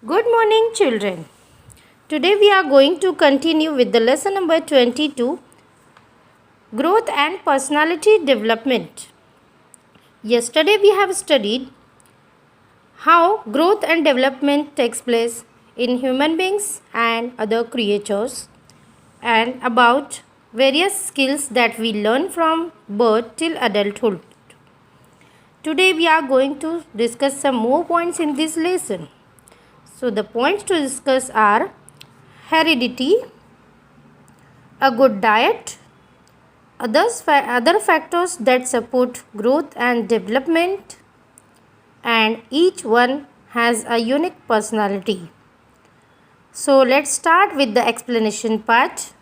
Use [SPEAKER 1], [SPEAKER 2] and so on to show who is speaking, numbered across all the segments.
[SPEAKER 1] Good morning, children. Today we are going to continue with the lesson number 22, Growth and Personality Development. Yesterday we have studied how growth and development takes place in human beings and other creatures, and about various skills that we learn from birth till adulthood. Today we are going to discuss some more points in this lesson. So the points to discuss are heredity, a good diet, other factors that support growth and development, and each one has a unique personality. So let's start with the explanation part.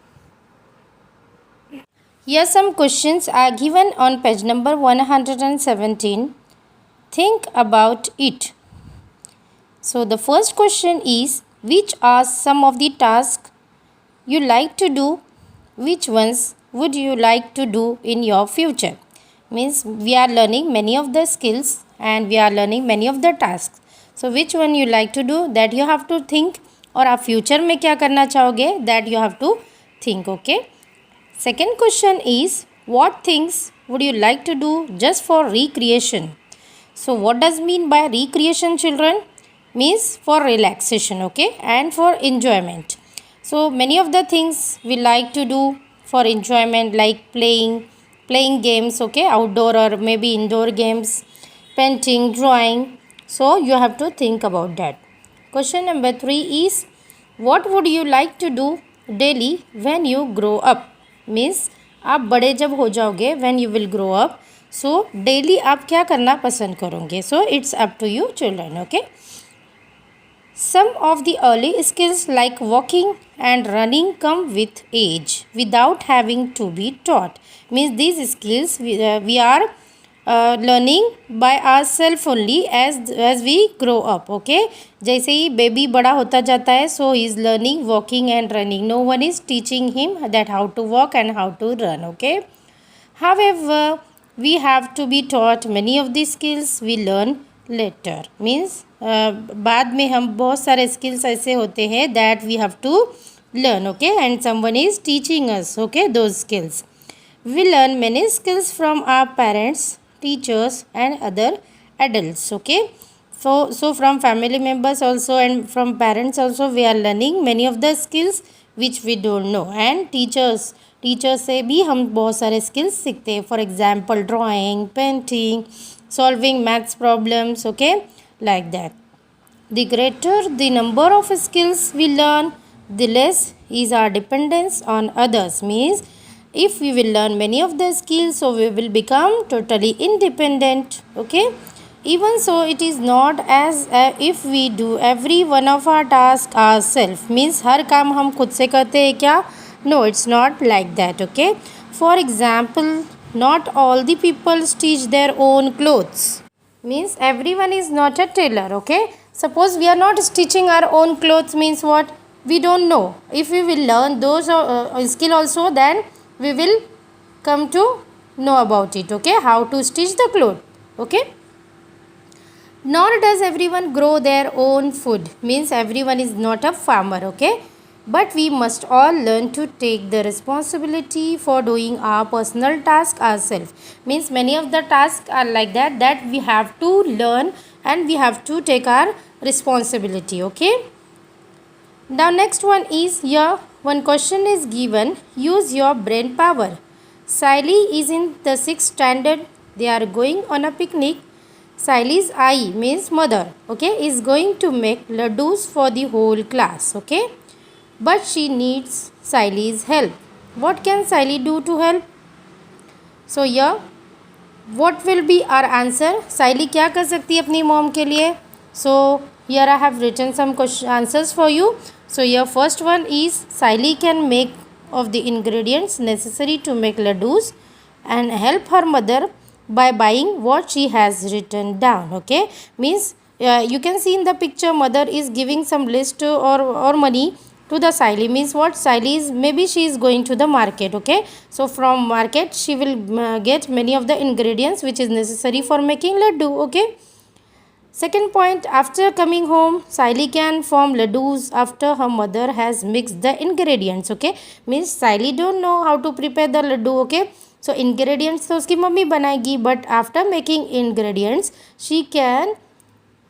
[SPEAKER 1] Here some questions are given on page number 117. Think about it. So the first question is, which are some of the tasks you like to do? Which ones would you like to do in your future? Means we are learning many of the skills and we are learning many of the tasks. So which one you like to do, that you have to think, और आप future में क्या करना चाहोगे, that you have to think. Okay. Second question is, what things would you like to do just for recreation? So what does mean by recreation, children? Means for relaxation, okay, and for enjoyment. So many of the things we like to do for enjoyment, like playing games, okay, outdoor or maybe indoor games, painting, drawing. So you have to think about that. Question number 3 is, what would you like to do daily when you grow up? Means आप बड़े जब हो जाओगे, when you will grow up, so daily आप क्या करना पसंद करोगे? So it's up to you, children, okay. Some of the early skills like walking and running come with age without having to be taught. Means these skills we are learning by ourselves only as we grow up. Okay. जैसे ही baby बड़ा होता जाता है, so he is learning walking and running. No one is teaching him that how to walk and how to run. Okay. However, we have to be taught many of these skills we learn later. Means बाद में हम बहुत सारे skills ऐसे होते हैं that we have to learn, okay, and someone is teaching us, okay, those skills. We learn many skills from our parents, teachers and other adults, okay. So from family members also and from parents also we are learning many of the skills which we don't know, and teachers से भी हम बहुत सारे skills सीखते हैं. For example, drawing, painting, solving maths problems, okay, like that. The greater the number of skills we learn, the less is our dependence on others. Means if we will learn many of the skills, so we will become totally independent, okay. Even so, it is not as if we do every one of our tasks ourselves. Means हर काम हम खुद से करते हैं क्या? No, it's not like that, okay. For example, not all the people stitch their own clothes. Means everyone is not a tailor, okay. Suppose we are not stitching our own clothes, means what? We don't know. If we will learn those skill also, then we will come to know about it, okay, how to stitch the cloth, okay. Nor does everyone grow their own food. Means everyone is not a farmer, okay. But we must all learn to take the responsibility for doing our personal task ourselves. Means many of the tasks are like that we have to learn and we have to take our responsibility, okay. Now next one is, here one question is given, use your brain power. Siley is in the 6th standard. They are going on a picnic. Siley's I means mother, okay, is going to make laddus for the whole class, okay. But she needs Siley's help. What can Siley do to help? So here, what will be our answer? Siley क्या कर सकती है अपनी mom के लिए? So here I have written some answers for you. So here first one is, Siley can make of the ingredients necessary to make laddus and help her mother by buying what she has written down, okay. Means you can see in the picture, mother is giving some list or money to the Siley. Means what? Siley is, maybe she is going to the market, okay. So from market she will get many of the ingredients which is necessary for making laddu, okay. Second point, after coming home, Siley can form laddus after her mother has mixed the ingredients. Okay, means Siley don't know how to prepare the laddu. Okay, so ingredients तो उसकी mummy बनाएगी, but after making ingredients she can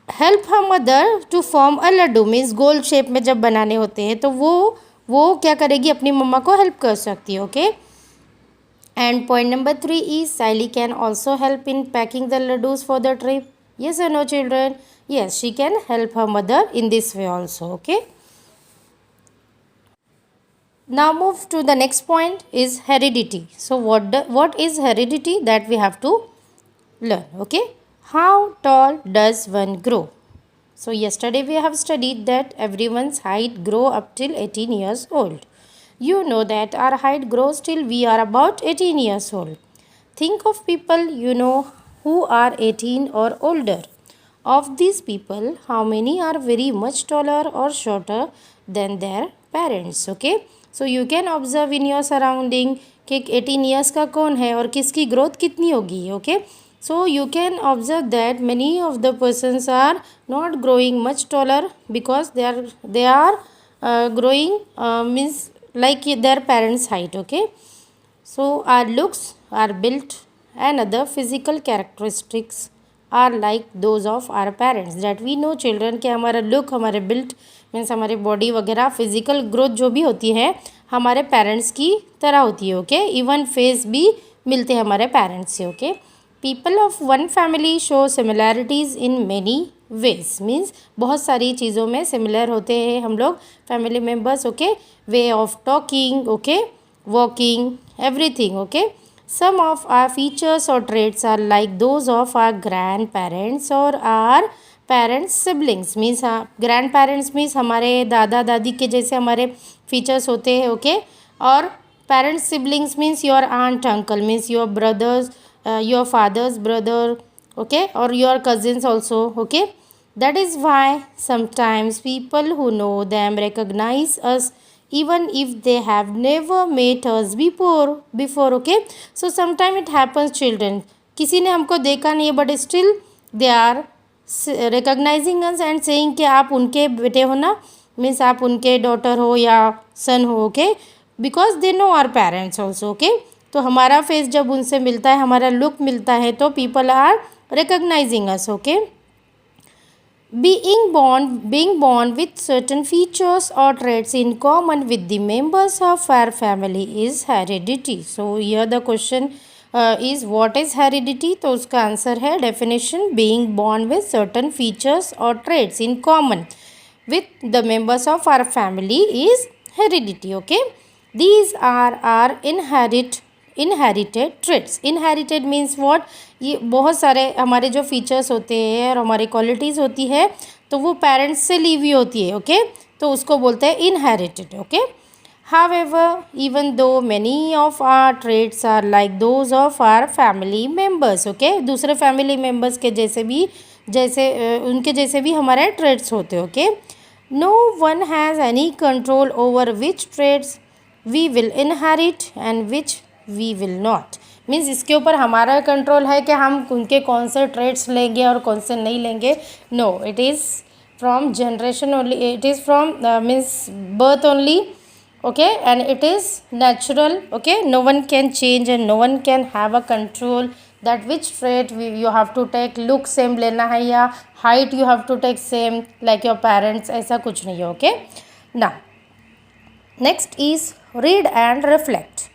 [SPEAKER 1] help her mother to form a laddu. Means goal shape में जब बनाने होते हैं तो वो क्या करेगी, अपनी मम्मा को हेल्प कर सकती है. Okay. And point number 3 is Siley can also help in packing the laddus for the trip. Yes or no, children? Yes, she can help her mother in this way also. Okay. Now move to the next point is heredity. So what is heredity, that we have to learn. Okay. How tall does one grow? So yesterday we have studied that everyone's height grow up till 18 years old. You know that our height grows till we are about 18 years old. Think of people you know who are 18 or older. Of these people, how many are very much taller or shorter than their parents? Okay. So you can observe in your surrounding कि 18 years का कौन है और किसकी growth कितनी होगी. Okay. So you can observe that many of the persons are not growing much taller because they are growing means like their parents' height. Okay. So our looks, our built and other physical characteristics are like those of our parents. That we know, children, कि हमारा look, हमारे built means हमारे body वगैरह physical growth जो भी होती है हमारे parents की तरह होती है. ओके. इवन फेस भी मिलते हैं हमारे parents से. Okay. People of one family show similarities in many ways. Means बहुत सारी चीज़ों में सिमिलर होते हैं हम लोग family members. Okay. Way of talking, okay, walking, everything. Okay. Some of our features और traits are like those of our grandparents और our parents siblings. Means grandparents means हमारे दादा दादी के जैसे हमारे फीचर्स होते हैं. ओके. और parents siblings means your aunt uncle means your brothers, your father's brother. Okay. Or your cousins also. Okay. That is why sometimes people who know them recognize us even if they have never met us before. Okay. So sometimes it happens, children, किसी ने हमको देखा नहीं है but still they are recognizing us and saying कि आप उनके बेटे हो ना, मीन्स आप उनके डॉटर हो या सन हो. Okay. Because they know our parents also. Okay. तो हमारा फेस जब उनसे मिलता है, हमारा लुक मिलता है, तो people are recognizing us. Okay. being born with certain features or traits in common with the members of our family is heredity. So here the question is what is heredity? तो उसका answer है definition, being born with certain features or traits in common with the members of our family is heredity. Okay. These are our inherited traits. Inherited means what? ये बहुत सारे हमारे जो features होते हैं और हमारी क्वालिटीज़ होती है तो वो पेरेंट्स से ली हुई होती है. ओके. तो उसको बोलते हैं inherited. Okay. However, even though many of our traits are like those of our family members. Okay. दूसरे फैमिली मेम्बर्स के जैसे उनके जैसे भी हमारे ट्रेड्स होते हैं. Okay. No one has any control over which traits we will inherit and which we will not. Means इसके ऊपर हमारा कंट्रोल है कि हम उनके कौन से ट्रेड्स लेंगे और कौन से नहीं लेंगे. No, it is from generation only, it is from means birth only. Okay. And it is natural. Okay. No one can change and no one can have a control that which trait you have to take. Look same लेना है या height you have to take same like your parents, ऐसा कुछ नहीं है. Okay. Now next is read and reflect.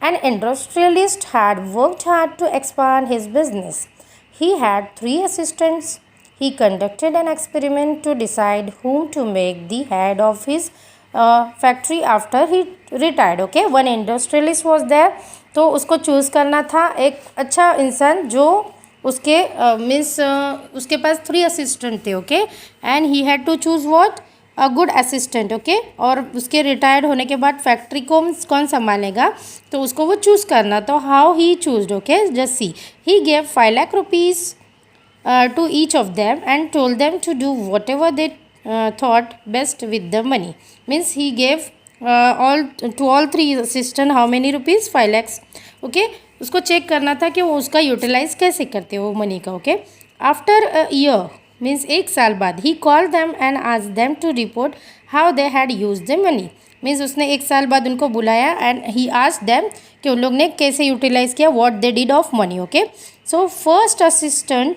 [SPEAKER 1] An industrialist had worked hard to expand his business. He had 3 assistants. He conducted an experiment to decide whom to make the head of his factory after he retired. Okay, one industrialist was there. तो उसको choose करना था एक अच्छा इंसान जो उसके means उसके पास 3 असिस्टेंट थे. Okay. And he had to choose what? A good assistant. Okay. और उसके रिटायर्ड होने के बाद फैक्ट्री को कौन संभालेगा तो उसको वो चूज़ करना. तो how he chose. Okay. Just see. He gave 5 lakh rupees to each of them and told them to do whatever they thought best with the money. Means he gave all 3 assistant how many rupees? 5 lakhs. Okay. उसको check करना था कि वो उसका utilise कैसे करते हैं वो मनी का. Okay. After a year means 1 साल बाद he call them and asked them to report how they had use the money. Means उसने 1 साल बाद उनको बुलाया एंड ही आस्क्ड देम कि उन लोग ने कैसे यूटिलाइज किया what they did of money. Okay, so first assistant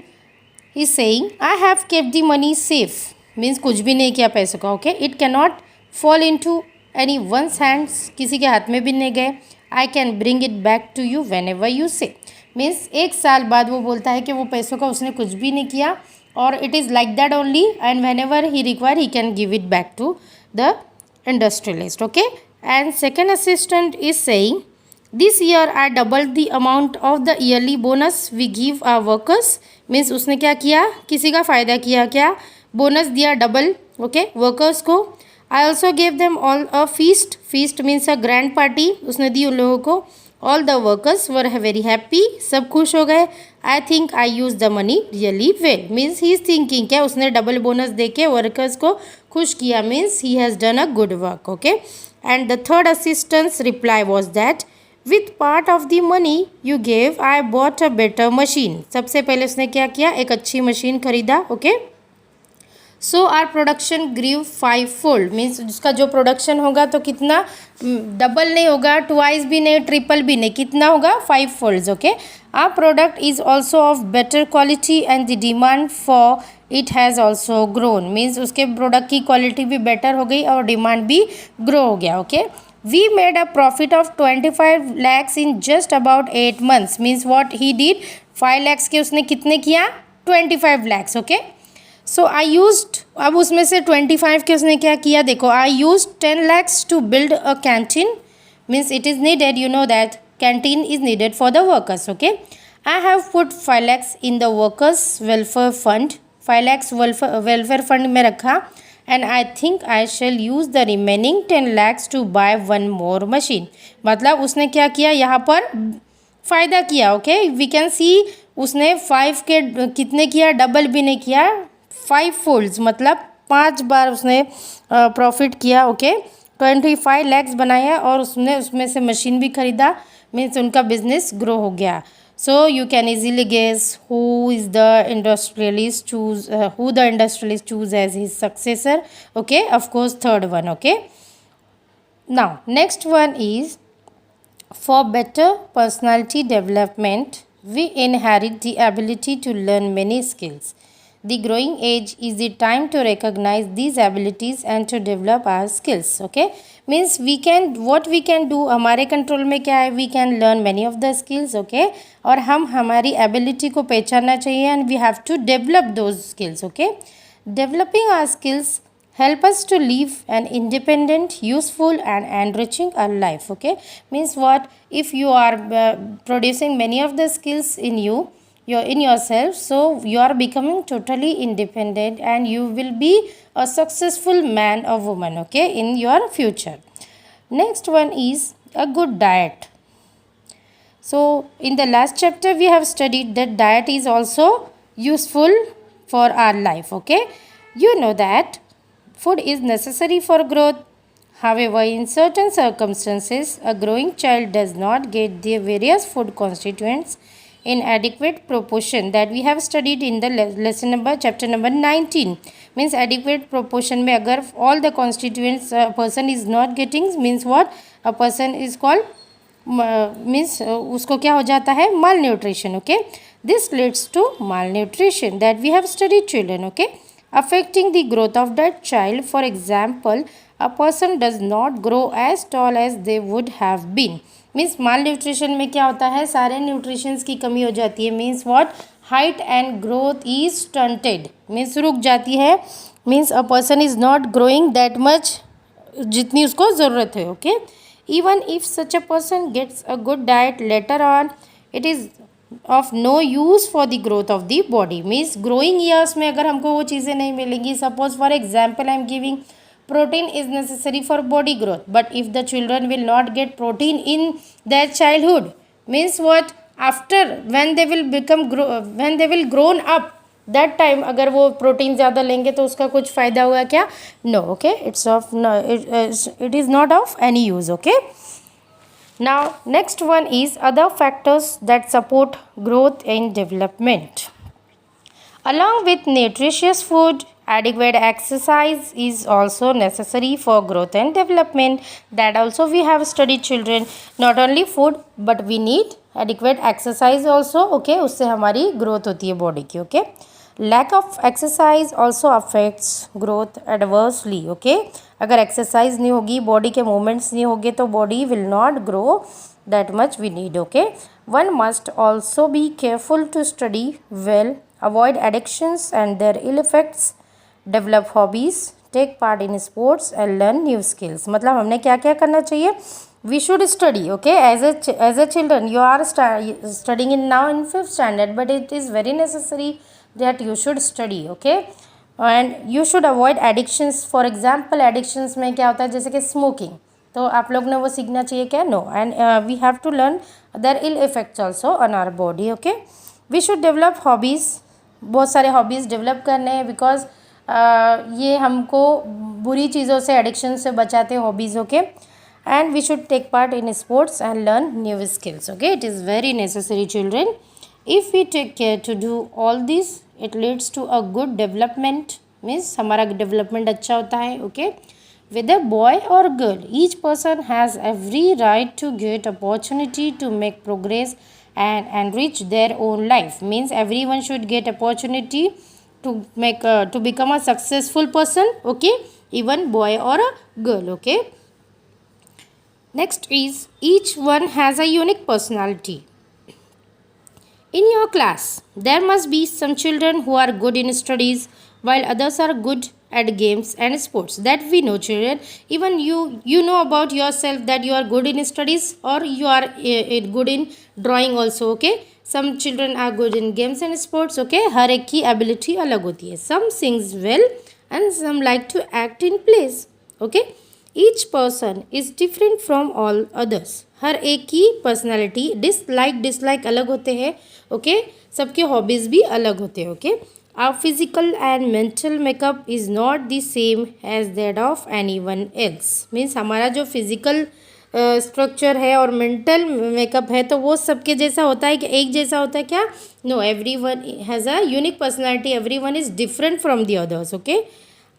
[SPEAKER 1] is saying I have kept the money safe. Means कुछ भी नहीं किया पैसों का। ओके, it can not fall into any one's hands, किसी के हाथ में भी नहीं गए। I can bring it back to you whenever you say. Means 1 साल बाद वो बोलता है कि वो पैसों का उसने कुछ भी नहीं किया और it is like that only and whenever he require he can give it back to the industrialist. Okay, and second assistant is saying this year I doubled the amount of the yearly bonus we give our workers. Means उसने क्या किया, किसी का फ़ायदा किया, क्या bonus दिया double. Okay, workers को। I also gave them all a feast. Feast means a grand party उसने दी उन लोगों को। All the workers were very happy, सब खुश हो गए। आई think I use the money really well. Means he is thinking क्या उसने डबल बोनस दे के वर्कर्स को खुश किया। Means he has done a good work. Okay, and the third assistants reply was that with part of the money you gave I bought a better machine. सबसे पहले उसने क्या किया, एक अच्छी मशीन खरीदा। Okay, so our production grew 5-fold। Means उसका जो प्रोडक्शन होगा तो कितना, डबल नहीं होगा, ट्वाइस भी नहीं, ट्रिपल भी नहीं, कितना होगा 5-fold। Okay, our product is also of better quality and the demand for it has also grown. Means उसके प्रोडक्ट की क्वालिटी भी बेटर हो गई और डिमांड भी ग्रो हो गया। Okay, we made a profit of 25 lakhs in just about 8 months। Means what he did, 5 lakhs के उसने कितने किया, 25 lakhs। Okay, so I used, अब उसमें से 25 के उसने क्या किया, देखो I use 10 lakhs to build a canteen. Means it is needed, you know that canteen is needed for the workers. Okay, I have put 5 lakhs in the workers welfare fund. 5 lakhs welfare fund में रखा and I think I shall use the remaining 10 lakhs to buy 1 more machine. मतलब उसने क्या किया, यहाँ पर फ़ायदा किया। ओके, वी कैन सी उसने 5 के कितने किया, डबल भी नहीं किया, 5-fold मतलब 5 बार उसने प्रॉफिट किया। ओके, 25 lakhs बनाया और उसने उसमें से मशीन भी खरीदा। मीन्स उनका बिजनेस ग्रो हो गया। So you can easily guess who is the industrialist choose, who the industrialist choose as his successor. Okay, of course third one. Okay, now next one is for better personality development, we inherit the ability to learn many skills. The growing age is the time to recognize these abilities and to develop our skills. Okay, means we can, what we can do, हमारे control में क्या है, we can learn many of the skills. Okay, और हम हमारी ability को पहचानना चाहिए and we have to develop those skills. Okay, developing our skills help us to live an independent, useful and enriching our life. Okay, means what, if you are producing many of the skills in you, in yourself, so you are becoming totally independent and you will be a successful man or woman. Okay, in your future. Next one is a good diet. So in the last chapter we have studied that diet is also useful for our life. Okay, you know that food is necessary for growth. However, in certain circumstances, a growing child does not get the various food constituents in adequate proportion that we have studied in the lesson number, chapter number 19. Means adequate proportion में अगर all the constituents a person is not getting, means what, a person is called means उसको क्या हो जाता है, malnutrition. Okay, this leads to malnutrition that we have studied, children. Okay, affecting the growth of that child. For example, a person does not grow as tall as they would have been. Means mall nutrition में क्या होता है, सारे nutritions की कमी हो जाती है। Means what, height and growth is stunted, means रुक जाती है। Means a person is not growing that much जितनी उसको ज़रूरत है। Okay, even if such a person gets a good diet later on, it is of no use for the growth of the body. Means growing years में अगर हमको वो चीज़ें नहीं मिलेंगी, suppose for example I am giving, protein is necessary for body growth, but if the children will not get protein in their childhood, means what, after when they will become when they will grown up, that time अगर वो protein ज़्यादा लेंगे तो उसका कुछ फ़ायदा हुआ क्या, no. Okay, it's of no, it is not of any use. Okay, now next one is other factors that support growth and development. Along with nutritious food, adequate exercise is also necessary for growth and development. That also we have studied children. Not only food but we need adequate exercise also. Okay, उससे हमारी growth होती है body की. Okay, lack of exercise also affects growth adversely. Okay, अगर exercise नहीं होगी, body के movements नहीं होंगे तो body will not grow that much we need. Okay, one must also be careful to study well, avoid addictions and their ill effects, develop hobbies, take part in sports and learn new skills. मतलब हमने क्या क्या करना चाहिए? We should study. Okay, as a children you are studying in now in 5th standard, but it is very necessary that you should study. Okay, and you should avoid addictions. For example, addictions में क्या होता है, जैसे कि smoking, तो आप लोग ने वो सीखना चाहिए क्या? No. And we have to learn their ill effects also on our body. Okay, we should develop hobbies. बहुत सारे हॉबीज़ डेवलप करने हैं बिकॉज ये हमको बुरी चीज़ों से, एडिक्शन से बचाते हैं hobbies. Okay, and we should take part in sports and learn new skills. Okay, it is very necessary children. If we take care to do all this it leads to a good development. Means हमारा development अच्छा होता है. Okay, whether boy or girl, each person has every right to get opportunity to make progress and enrich their own life. Means everyone should get opportunity to make to become a successful person. Okay, even boy or a girl. Okay, next is each one has a unique personality. In your class there must be some children who are good in studies while others are good at games and sports. That we know children. Even you know about yourself that you are good in studies or you are good in drawing also. Okay, some children are good in games and sports. Okay, हर एक की ability अलग होती है. Some sings well and some like to act in plays. Okay, each person is different from all others. हर एक की personality, dislike अलग होते हैं. ओके, सबके हॉबीज़ भी अलग होते हैं. Okay, our physical and mental makeup is not the same as that of anyone else. Means हमारा जो फिजिकल स्ट्रक्चर है और मेंटल मेकअप है तो वो सबके जैसा होता है कि एक जैसा होता है क्या? No, everyone has a unique personality. Everyone is different from the others. Okay,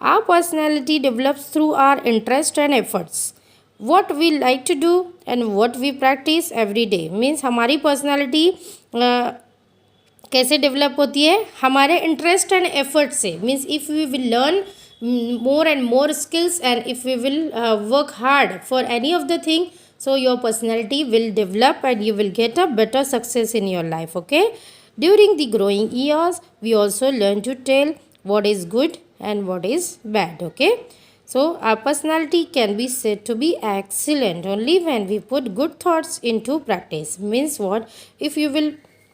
[SPEAKER 1] our personality develops through our interest and efforts, what we like to do and what we practice every day. Means हमारी personality कैसे develop होती है? हमारे interest and effort से. Means if we will learn more and more skills and if we will work hard for any of the thing, so your personality will develop and you will get a better success in your life. Okay, during the growing years we also learn to tell what is good and what is bad. Okay, so our personality can be said to be excellent only when we put good thoughts into practice. Means what? If you will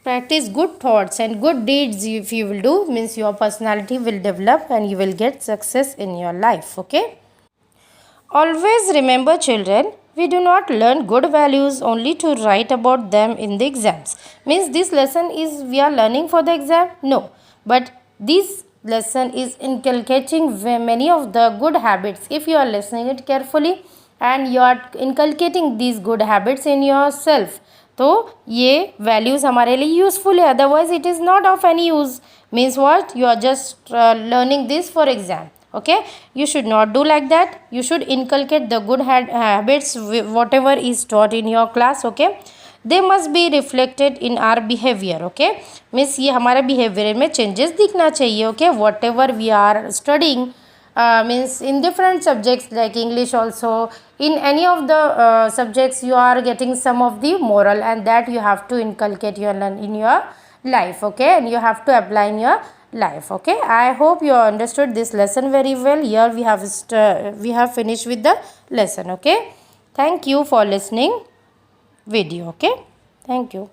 [SPEAKER 1] practice good thoughts and good deeds, if you will do, means your personality will develop and you will get success in your life. Okay, always remember children, we do not learn good values only to write about them in the exams. Means this lesson is we are learning for the exam? No, but this lesson is inculcating many of the good habits. If you are listening it carefully and you are inculcating these good habits in yourself, तो ये values हमारे लिए useful है. Otherwise it is not of any use. Means what? You are just learning this for exam. Okay, you should not do like that. You should inculcate the good habits whatever is taught in your class. Okay, they must be reflected in our behavior. Okay, means ये हमारे behavior में changes दिखना चाहिए. Okay, whatever we are studying means in different subjects like English also, in any of the subjects you are getting some of the moral and that you have to inculcate in your life. Okay, and you have to apply in your life. Okay, I hope you understood this lesson very well. Here we have finished with the lesson. Okay, thank you for listening video. Okay, thank you.